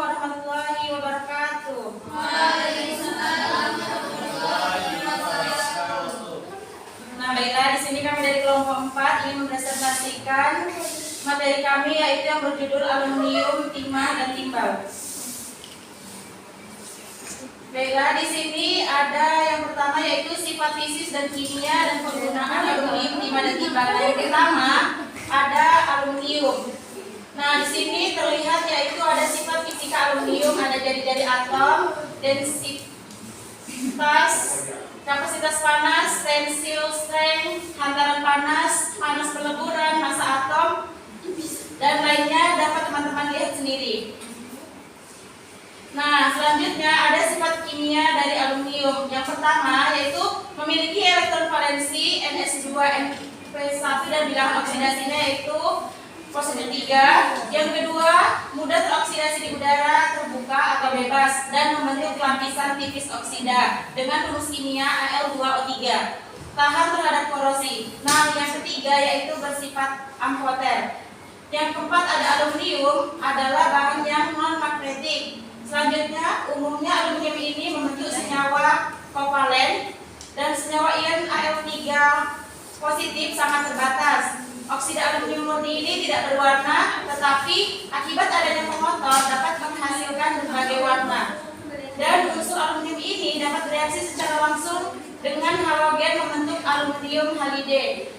warahmatullahi wabarakatuh. Waalaikumsalam warahmatullahi wabarakatuh. Nah, baiklah, di sini kami dari kelompok 4 ingin mempresentasikan materi kami, yaitu yang berjudul aluminium, timah, dan timbal. Baiklah, di sini ada yang pertama yaitu sifat fisis dan kimia dan penggunaan aluminium, timah, dan timbal. Nah, yang pertama ada aluminium. Nah, di sini terlihat yaitu ada sifat fisika aluminium, ada jari-jari atom, densitas, kapasitas panas, tensile strength, hantaran panas, panas peleburan, massa atom, dan lainnya dapat teman-teman lihat sendiri. Nah, selanjutnya ada sifat kimia dari aluminium. Yang pertama yaitu memiliki elektron valensi Ns2np1 dan bilangan oksidasinya yaitu positif 3. Yang kedua, mudah teroksidasi di udara terbuka atau bebas dan membentuk lapisan tipis oksida dengan rumus kimia Al2O3. Tahan terhadap korosi. Nah, yang ketiga yaitu bersifat amfoter. Yang keempat ada aluminium adalah bahan yang non-magnetik. Selanjutnya, umumnya aluminium ini membentuk senyawa kovalen dan senyawa ion Al3 positif sangat terbatas. Oksida aluminium murni ini tidak berwarna, tetapi akibat adanya pengotor dapat menghasilkan berbagai warna. Dan unsur aluminium ini dapat bereaksi secara langsung dengan halogen membentuk aluminium halide.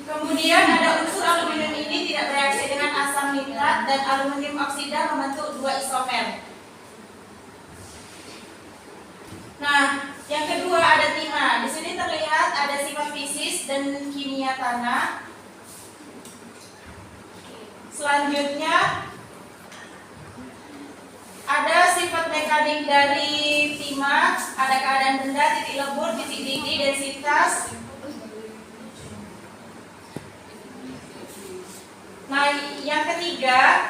Kemudian ada unsur aluminium ini tidak bereaksi dengan asam nitrat dan aluminium oksida membentuk 2 isomer. Nah, yang kedua ada timah. Di sini terlihat ada sifat fisis dan kimia tanah. Selanjutnya ada sifat mekanik dari timah, ada keadaan benda, titik lebur, titik didih, densitas. Nah, yang ketiga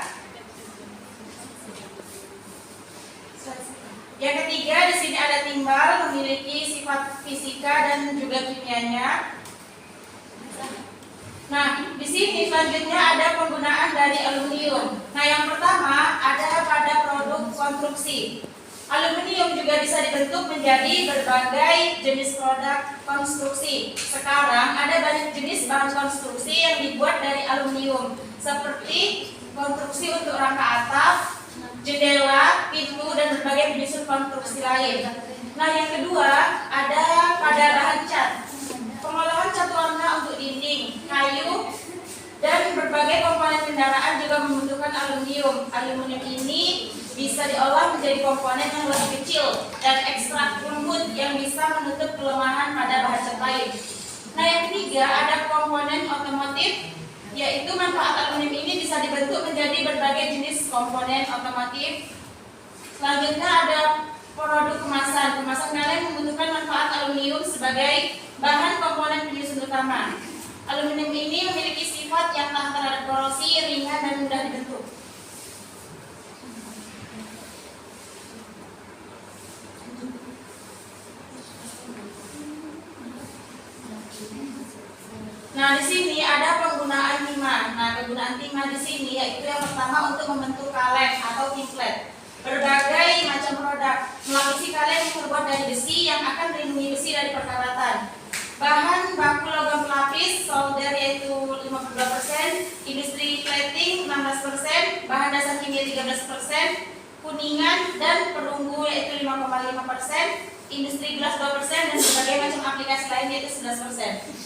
di sini ada timbal, memiliki sifat fisika dan juga kimianya. Nah, di sini selanjutnya ada penggunaan dari aluminium. Nah, yang pertama ada pada produk konstruksi. Aluminium juga bisa dibentuk menjadi berbagai jenis produk konstruksi. Sekarang ada banyak jenis bahan konstruksi yang dibuat dari aluminium, seperti konstruksi untuk rangka atap, jendela, pintu, dan berbagai penyusun konstruksi lain. Nah, yang kedua ada pada bahan cat. Pengolahan cat warna untuk dinding, kayu, dan berbagai komponen kendaraan juga membutuhkan aluminium. Aluminium ini bisa diolah menjadi komponen yang lebih kecil dan ekstrak lembut yang bisa menutup kelemahan pada bahan cat lain. Nah, yang ketiga ada komponen otomotif, yaitu manfaat aluminium ini bisa dibentuk menjadi berbagai jenis komponen otomotif. Selanjutnya ada produk kemasan. Kemasan kaleng membutuhkan manfaat aluminium sebagai bahan komponen penyusun utama. Aluminium ini memiliki sifat yang tahan terhadap korosi, ringan, dan mudah dibentuk. Nah, di sini ada penggunaan timah. Nah, penggunaan timah di sini yaitu yang pertama untuk membentuk kaleng atau template. Berbagai macam produk melapisi kaleng yang terbuat dari besi yang akan melindungi besi dari perkaratan. Bahan baku logam pelapis, solder yaitu 52%, industri plating 16%, bahan dasar kimia 13%, kuningan dan perunggu yaitu 5,5%, industri gelas 2%, dan berbagai macam aplikasi lain yaitu 11%.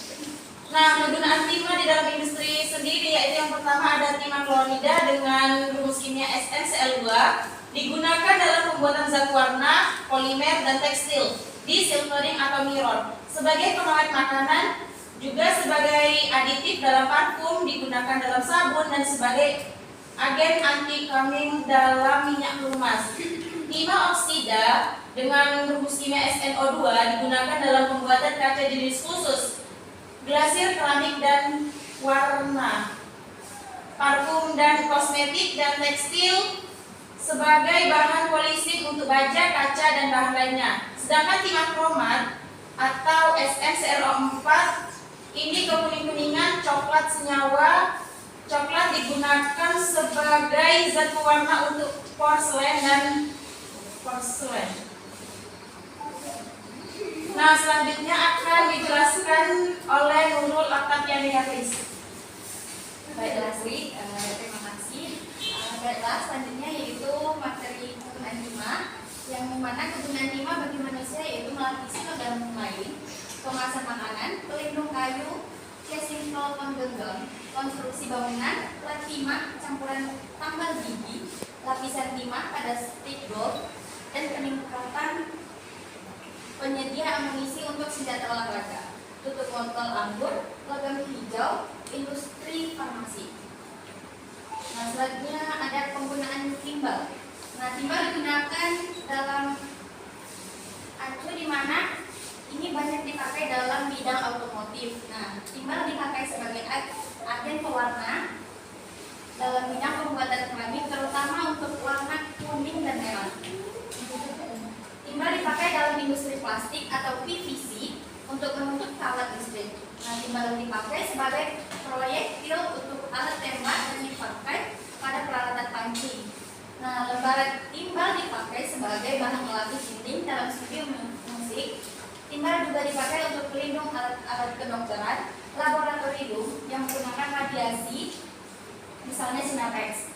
Nah, penggunaan timah di dalam industri sendiri yaitu yang pertama ada timah klorida dengan rumus kimia SnCl2, digunakan dalam pembuatan zat warna, polimer, dan tekstil, desilvering atau mirror, sebagai pengawet makanan, juga sebagai aditif dalam parfum, digunakan dalam sabun, dan sebagai agen anti coming dalam minyak pelumas. Timah oksida dengan rumus kimia SnO2 digunakan dalam pembuatan kaca jenis khusus, glasir, keramik, dan warna, parfum dan kosmetik, dan tekstil, sebagai bahan polising untuk baja, kaca, dan bahan lainnya. Sedangkan timah kromat atau SnCrO4 ini kekuning-kuningan, coklat senyawa, Coklat digunakan sebagai zat pewarna untuk porselen dan porselen. Nah, selanjutnya akan dijelaskan oleh Nurul Aktaviani. Baiklah Sri, terima kasih. Baiklah, selanjutnya yaitu materi kegunaan timah, yang mana kegunaan timah bagi manusia yaitu melapisi logam lain, kemasan makanan, pelindung kayu, casing tol penggenggam, konstruksi bangunan, plat timah, campuran tambal gigi, lapisan timah pada stick golf, dan peningkatan penyedia amunisi untuk senjata olahraga, tutup botol anggur, logam hijau, industri farmasi. Nah, selanjutnya ada penggunaan timbal. Nah, timbal digunakan dalam acu di mana ini banyak dipakai dalam bidang otomotif. Nah, timbal dipakai sebagai agen pewarna dalam bidang pembuatan keramik, terutama untuk warna kuning dan merah. Timbal dipakai dalam industri plastik atau PVC untuk menutup alat listrik. Nah, timbal dipakai sebagai proyektil untuk alat tembak dan dipakai pada peralatan pancing. Nah, lembaran timbal dipakai sebagai bahan melatih dinding dalam studio musik. Timbal juga dipakai untuk pelindung alat-alat kedokteran, laboratorium yang menggunakan radiasi, misalnya Sinapex.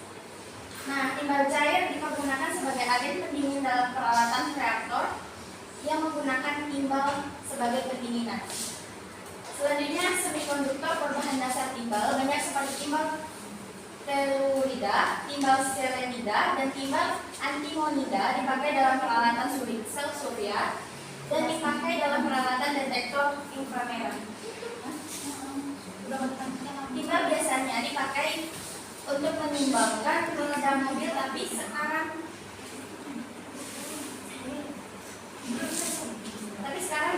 Nah, timbal cair dipergunakan sebagai agen pendingin dalam peralatan reaktor yang menggunakan timbal sebagai pendinginan. Selanjutnya, semikonduktor berbahan dasar timbal banyak seperti timbal telurida, timbal selenida, dan timbal antimonida dipakai dalam peralatan sel surya dan dipakai dalam peralatan detektor inframerah. Timbal biasanya dipakai untuk menimbangkan pengendara mobil, tapi sekarang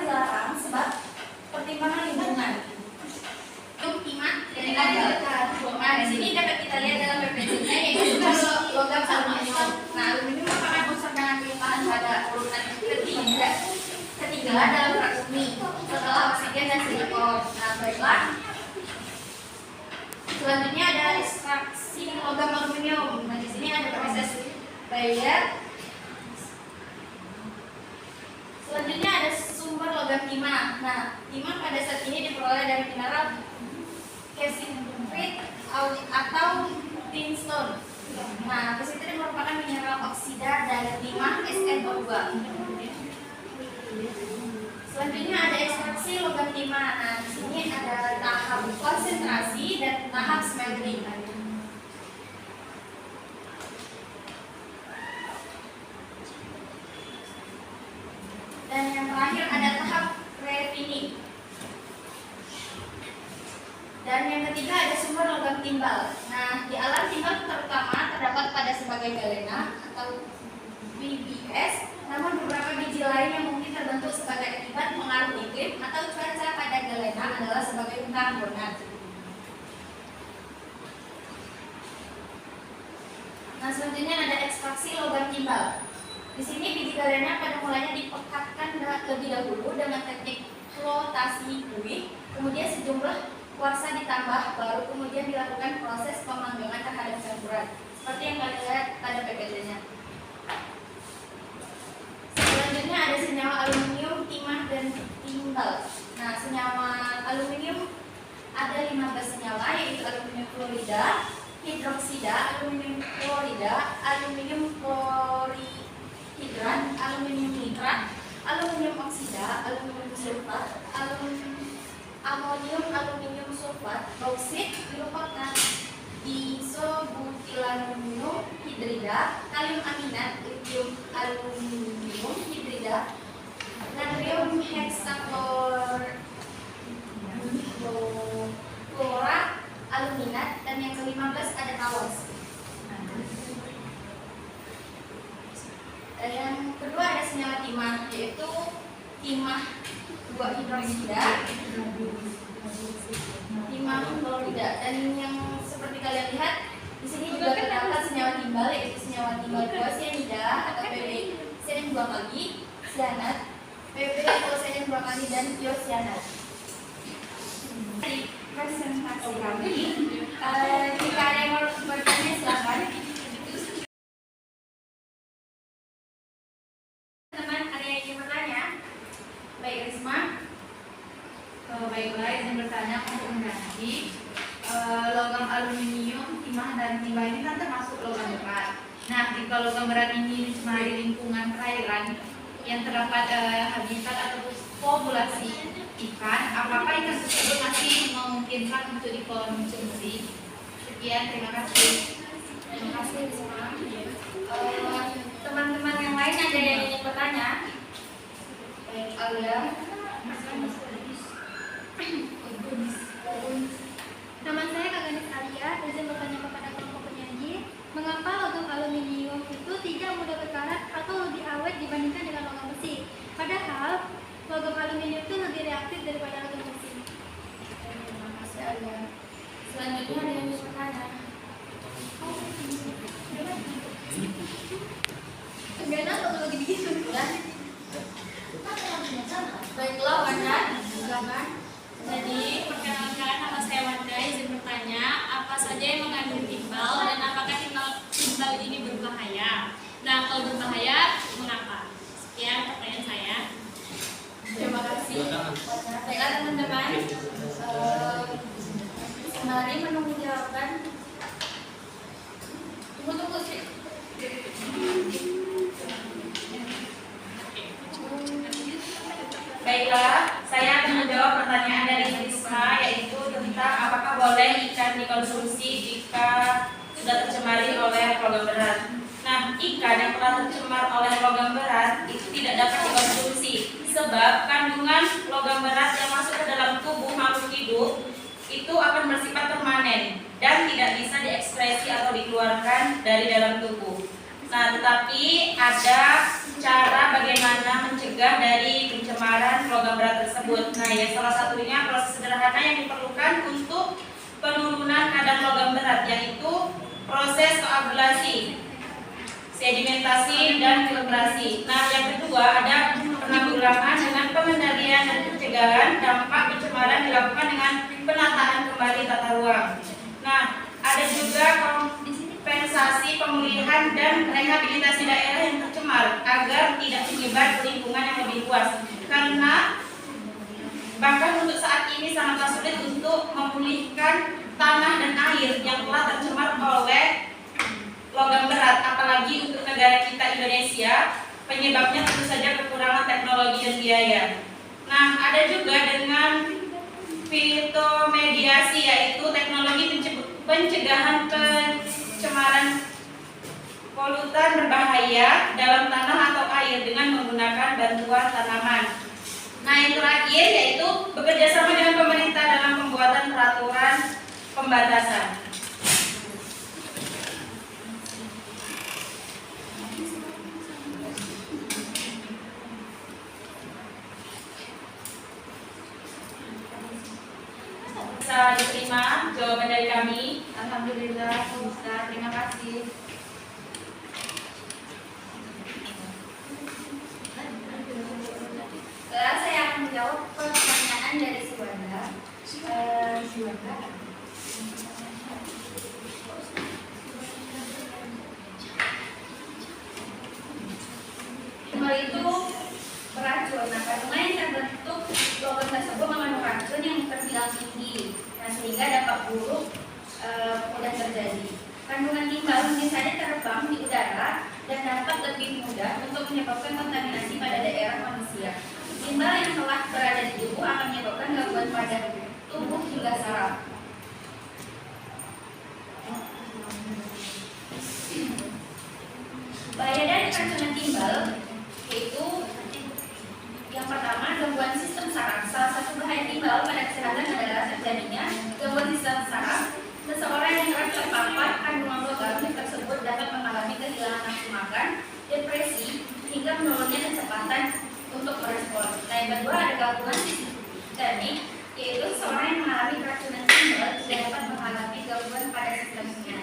dilarang sebab pertimbangan lingkungan. Timah dari aluminium. Nah, di sini dapat kita lihat dalam PPT-nya yaitu logam aluminium. Nah, aluminium merupakan unsur dengan kelimpahan pada urutan ketiga dalam kerak bumi setelah oksigen dan silikon. Nah, baiklah. Selanjutnya ada ekstraksi logam aluminium. Nah, di sini ada proses Bayer. Selanjutnya ada sumber logam timah. Nah, timah pada saat ini diperoleh dari mineral calcite atau tinstone. Nah, calcite merupakan mineral oksida dari timah SnO2. Selanjutnya ada ekstraksi logam timah. Nah, di sini ada tahap konsentrasi dan tahap smelting. Dan yang terakhir ada tahap refining. Dan yang ketiga ada sumber logam timbal. Nah, di alam timbal terutama terdapat pada sebagai galena atau BBS, namun beberapa biji lain yang mungkin terbentuk sebagai akibat pengaruh iklim atau cuaca pada galena adalah sebagai karbonat. Nah, selanjutnya ada ekstraksi logam timbal. Di sini biji galena pada mulanya dipekatkan lebih dahulu dengan teknik flotasi buih, kemudian sejumlah kuarsa ditambah, baru kemudian dilakukan proses pemanggangan terhadap campuran, seperti yang kalian lihat pada PPT-nya. Selanjutnya ada senyawa aluminium, timah, dan timbal. Nah, senyawa aluminium ada 15 senyawa, yaitu aluminium klorida, hidroksida, aluminium klorida, aluminium klorhidrat, aluminium nitrat, aluminium oksida, aluminium sulfat, amonium, aluminium sulfat, bauksit, glukotat, isobutilanum hidrida, kalium aminat, lithium aluminium hidrida, natrium heksaklorura aluminat, dan yang ke-15 ada tawas. Dan yang kedua ada senyawa timah, yaitu timah 2 hidroksida, timah klorida, dan yang seperti kalian lihat di sini juga terdapat senyawa timbal, yaitu senyawa timbal 2 cyanida atau PbCN 2 kali, cyanat, PbCN 2 kali, dan tiocyanat. Di presentasi kami bertanya untuk mengganti logam aluminium, timah dan timah ini kan termasuk logam berat. Nah, jika logam berat ini mencemari lingkungan perairan yang terdapat habitat atau populasi ikan, apakah ikan tersebut masih memungkinkan untuk dikonsumsi? Sekian, terima kasih. Terima kasih semua. Teman-teman yang lain ada yang ingin bertanya? Baik, Alia. Nama saya Kaganis Alia, izin bertanya kepada kelompok penyaji, mengapa logam aluminium itu tidak mudah berkarat atau lebih awet dibandingkan dengan logam besi? Padahal logam aluminium itu lebih reaktif daripada logam besi. Terima kasih, Alia. Selanjutnya ada yang bertanya? Enggak kalau lagi begitu. Baiklah, Wanda, silakan. Jadi, perkenalkan, nama saya Wanda, izin bertanya, apa saja yang mengandung timbal dan apakah timbal ini berbahaya? Nah, kalau berbahaya, mengapa? Sekian pertanyaan saya. Terima kasih. Baiklah, teman-teman. Sembari menunggu jawaban. Tunggu sih. Baiklah, saya akan menjawab pertanyaan dari Risma, yaitu tentang apakah boleh ikan dikonsumsi jika sudah tercemari oleh logam berat. Nah, ikan yang telah tercemar oleh logam berat itu tidak dapat dikonsumsi sebab kandungan logam berat yang masuk ke dalam tubuh makhluk hidup itu akan bersifat permanen dan tidak bisa diekspresi atau dikeluarkan dari dalam tubuh. Nah, tetapi ada cara bagaimana mencegah dari pencemaran logam berat tersebut. Nah, ya salah satunya proses sederhana yang diperlukan untuk penurunan kadar logam berat, yaitu proses koagulasi, sedimentasi, dan filtrasi. Nah, yang kedua ada penanggulangan dengan pengendalian dan pencegahan dampak pencemaran dilakukan dengan penataan kembali tata ruang. Nah, ada juga kompensasi pemulihan dan rehabilitasi daerah yang tercemar agar tidak menyebar ke lingkungan yang lebih luas. Karena bahkan untuk saat ini sangatlah sulit untuk memulihkan tanah dan air yang telah tercemar oleh logam berat, apalagi untuk negara kita Indonesia, penyebabnya tentu saja kekurangan teknologi dan biaya. Nah, ada juga dengan fitomediasi, yaitu teknologi pencegahan pencemaran polutan berbahaya dalam tanah atau air dengan menggunakan bantuan tanaman. Nah, yang terakhir yaitu bekerja sama dengan pemerintah dalam pembuatan peraturan pembatasan. Bisa diterima jawaban dari kami? Alhamdulillah, Ustaz. Terima kasih. Saya akan menjawab pertanyaan dari si Wanda. Timbal itu beracun. Nah, kandungan yang terbentuk logam tersebut mengandung racun yang terbilang tinggi, nah, sehingga dampak buruk mudah terjadi. Kandungan timbal mungkin saja terbang di udara dan dapat lebih mudah untuk menyebabkan kontaminasi pada daerah manusia. Timbal yang telah berada di tubuh akan menyebabkan gangguan pada tubuh hingga saraf. Bahaya dari keracunan timbal yaitu yang pertama, gangguan sistem saraf. Salah satu bahaya timbal pada kesehatan adalah terjadinya gangguan sistem saraf. Seseorang yang kerap terpapar kandungan logam tersebut dapat mengalami kehilangan nafsu makan, depresi, hingga menurunnya kecepatan untuk merespon. Nah, yang kedua ada gangguan sistemik, yaitu seseorang yang mengalami keracunan timbal tidak dapat mengalami gangguan pada sistemnya.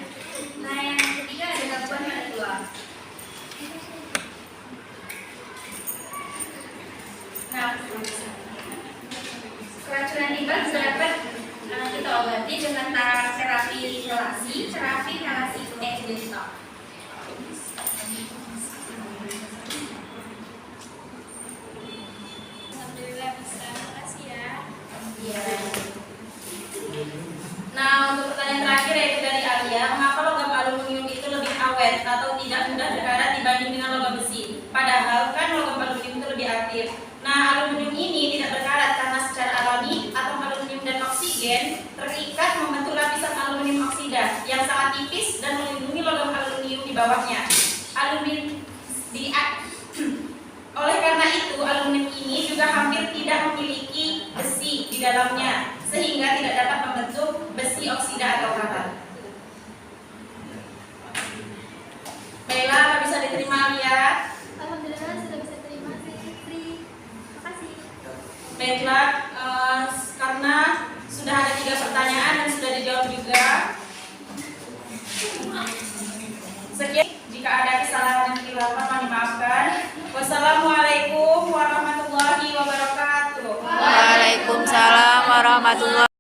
Nah, yang ketiga ada gangguan pada tulang. Nah, keracunan timbal bisa dapat kita obati dengan terapi inhalasi, digital. Alhamdulillah bisa, makasih ya. Iya. halogen terikat membentuk lapisan aluminium oksida yang sangat tipis dan melindungi logam aluminium di bawahnya. Oleh karena itu, aluminium ini juga hampir tidak memiliki besi di dalamnya, sehingga tidak dapat membentuk besi oksida atau karat. Baiklah, apa bisa diterima lihat? Alhamdulillah sudah bisa terima Sri. Makasih. Baiklah, karena sudah ada 3 pertanyaan dan sudah dijawab juga. Sekian, jika ada kesalahan dan kekeliruan mohon dimaafkan. Wassalamualaikum warahmatullahi wabarakatuh. Waalaikumsalam warahmatullahi